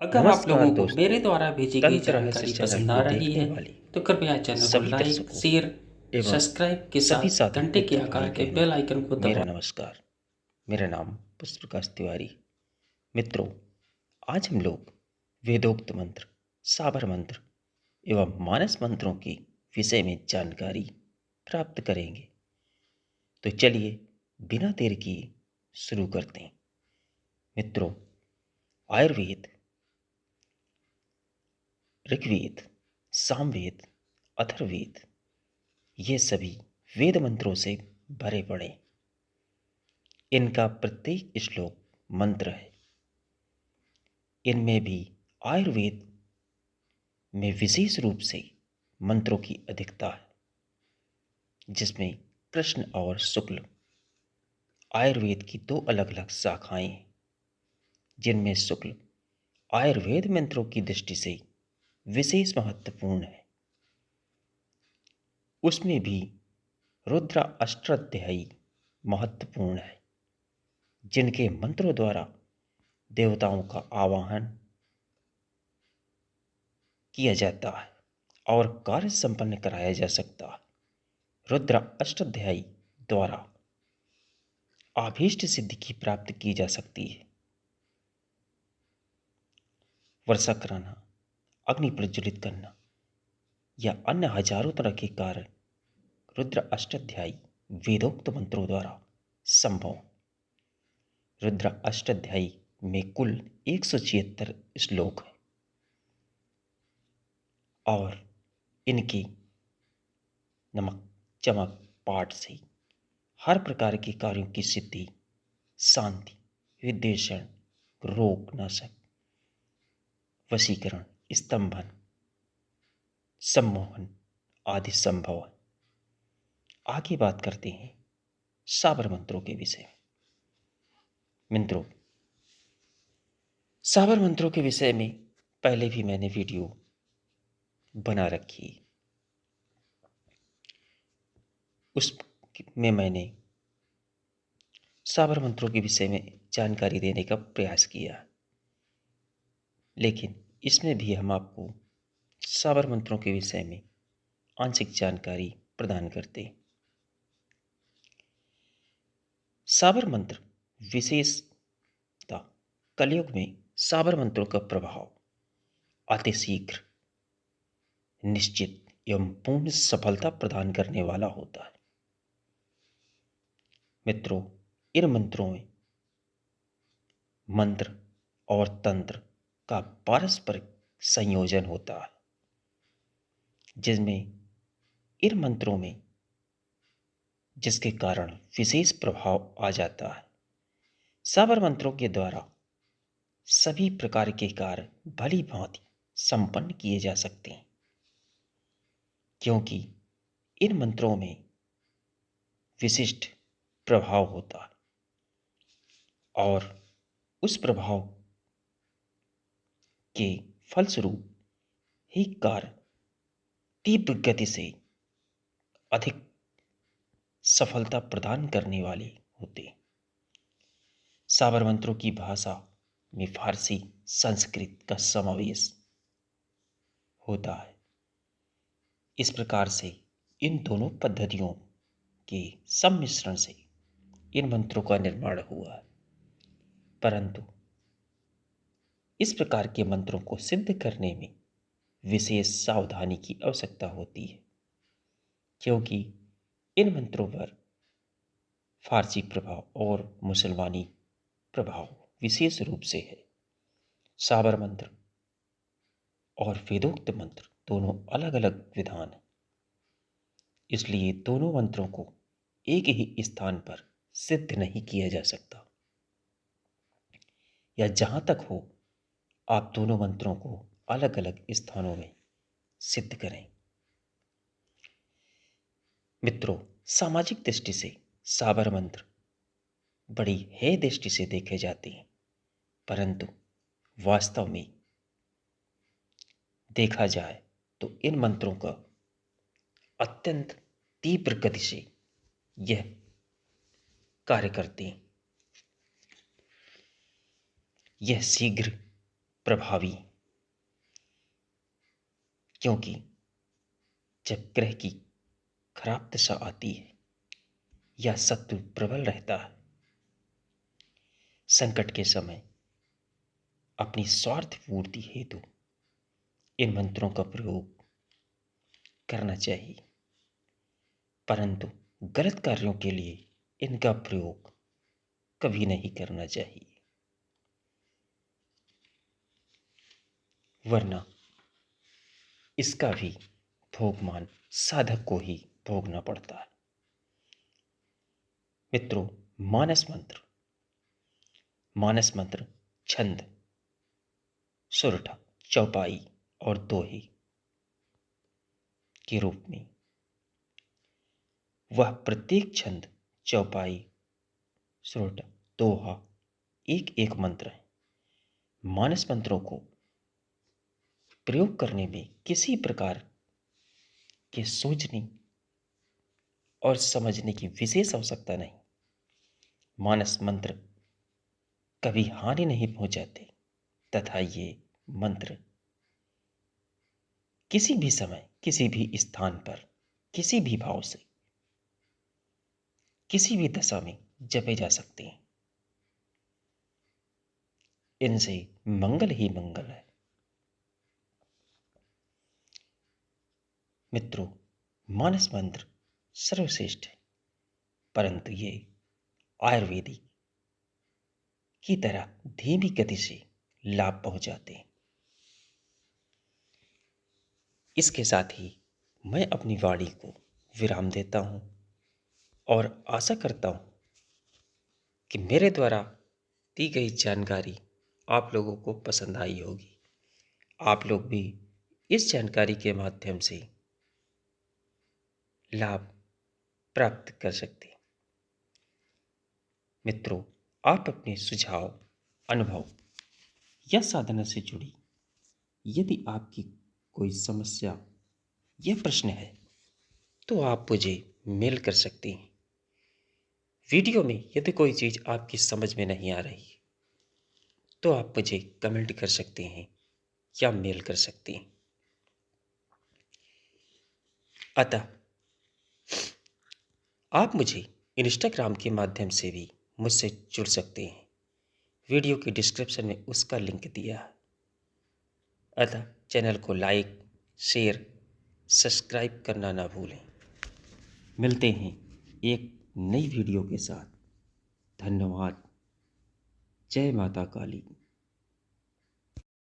अगर आप नमस्कार लोगों को दोस्तों। मेरे द्वारा भेजी गई तंत्र रहस्य जानकारी चैनल पसंद आ को रही देखने है वाले तो कृपया चैनल को सभी लाइक, दर्शकों शेयर, एवं सब्सक्राइब के सभी साथ साथी घंटे के मित्र भाई आकार के बहनों बेल को आइकन को मेरा दबाएं। नमस्कार। मेरा नाम पुष्पप्रकाश तिवारी। मित्रों, आज हम लोग वेदोक्त मंत्र, साबर मंत्र एवं मानस मंत्रों के विषय में जानकारी प्राप्त करेंगे। तो चलिए बिना देर किए शुरू करते हैं। मित्रों, आयुर्वेद, ऋग्वेद, सामवेद, अथर्ववेद, ये सभी वेद मंत्रों से भरे पड़े। इनका प्रत्येक श्लोक मंत्र है। इनमें भी आयुर्वेद में विशेष रूप से मंत्रों की अधिकता है, जिसमें कृष्ण और शुक्ल आयुर्वेद की दो अलग अलग शाखाएं हैं, जिनमें शुक्ल आयुर्वेद मंत्रों की दृष्टि से विशेष महत्वपूर्ण है। उसमें भी रुद्र अष्टाध्यायी महत्वपूर्ण है, जिनके मंत्रों द्वारा देवताओं का आवाहन किया जाता है और कार्य संपन्न कराया जा सकता है। रुद्र अष्टाध्यायी द्वारा अभीष्ट सिद्धि की प्राप्ति की जा सकती है। वर्षा कराना, अग्नि प्रज्वलित करना या अन्य हजारों तरह के कार्य रुद्र अष्टाध्यायी वेदोक्त मंत्रों द्वारा संभव। रुद्र अष्टाध्यायी में कुल 176 श्लोक हैं और इनकी नमक चमक पाठ से हर प्रकार के कार्यों की सिद्धि, शांति, विद्वेषण, रोग नाशक, वशीकरण, स्तंभन, सम्मोहन आदि संभव है। आगे बात करते हैं साबर मंत्रों के विषय में। मित्रों, साबर मंत्रों के विषय में पहले भी मैंने वीडियो बना रखी। उसमें मैंने साबर मंत्रों के विषय में जानकारी देने का प्रयास किया, लेकिन इसमें भी हम आपको साबर मंत्रों के विषय में आंशिक जानकारी प्रदान करते हैं। साबर मंत्र विशेषता, कलयुग में साबर मंत्रों का प्रभाव अतिशीघ्र, निश्चित एवं पूर्ण सफलता प्रदान करने वाला होता है। मित्रों, इन मंत्रों में मंत्र और तंत्र का पारस्परिक संयोजन होता है, जिसमें इन मंत्रों में जिसके कारण विशेष प्रभाव आ जाता है। साबर मंत्रों के द्वारा सभी प्रकार के कार्य भली भांति संपन्न किए जा सकते हैं, क्योंकि इन मंत्रों में विशिष्ट प्रभाव होता है और उस प्रभाव के फलस्वरूप ही कार्य तीव्र गति से अधिक सफलता प्रदान करने वाले होते हैं। साबर मंत्रों की भाषा में फारसी, संस्कृत का समावेश होता है। इस प्रकार से इन दोनों पद्धतियों के सम्मिश्रण से इन मंत्रों का निर्माण हुआ है। परंतु इस प्रकार के मंत्रों को सिद्ध करने में विशेष सावधानी की आवश्यकता होती है, क्योंकि इन मंत्रों पर फारसी प्रभाव और मुसलमानी प्रभाव विशेष रूप से है। साबर मंत्र और वेदोक्त मंत्र दोनों अलग अलग विधान हैं, इसलिए दोनों मंत्रों को एक ही स्थान पर सिद्ध नहीं किया जा सकता, या जहां तक हो आप दोनों मंत्रों को अलग अलग स्थानों में सिद्ध करें। मित्रों, सामाजिक दृष्टि से साबर मंत्र बड़ी है दृष्टि से देखे जाते हैं, परंतु वास्तव में देखा जाए तो इन मंत्रों का अत्यंत तीव्र गति से यह कार्य करते हैं। यह शीघ्र प्रभावी, क्योंकि जब ग्रह की खराब दशा आती है या शत्रु प्रबल रहता है, संकट के समय अपनी स्वार्थ पूर्ति हेतु इन मंत्रों का प्रयोग करना चाहिए, परंतु गलत कार्यों के लिए इनका प्रयोग कभी नहीं करना चाहिए, वरना इसका भी भोगमान साधक को ही भोगना पड़ता है। मित्रों, मानस मंत्र छंद, सुरठा, चौपाई और दोहे के रूप में, वह प्रत्येक छंद, चौपाई, सुरठा, दोहा एक एक मंत्र है। मानस मंत्रों को प्रयोग करने में किसी प्रकार के सोचने और समझने की विशेष आवश्यकता नहीं। मानस मंत्र कभी हानि नहीं पहुंचाते तथा ये मंत्र किसी भी समय, किसी भी स्थान पर, किसी भी भाव से, किसी भी दशा में जपे जा सकते हैं। इनसे मंगल ही मंगल है। मित्रों, मानस मंत्र सर्वश्रेष्ठ है, परंतु ये आयुर्वेदिक की तरह धीमी गति से लाभ पहुंचाते हैं। इसके साथ ही मैं अपनी वाणी को विराम देता हूं और आशा करता हूं कि मेरे द्वारा दी गई जानकारी आप लोगों को पसंद आई होगी। आप लोग भी इस जानकारी के माध्यम से लाभ प्राप्त कर सकते हैं। मित्रों, आप अपने सुझाव, अनुभव या साधना से जुड़ी यदि आपकी कोई समस्या या प्रश्न है तो आप मुझे मेल कर सकते हैं। वीडियो में यदि कोई चीज़ आपकी समझ में नहीं आ रही तो आप मुझे कमेंट कर सकते हैं या मेल कर सकते हैं। अतः आप मुझे इंस्टाग्राम के माध्यम से भी मुझसे जुड़ सकते हैं। वीडियो के डिस्क्रिप्शन में उसका लिंक दिया है। अतः चैनल को लाइक, शेयर, सब्सक्राइब करना ना भूलें। मिलते हैं एक नई वीडियो के साथ। धन्यवाद। जय माता काली।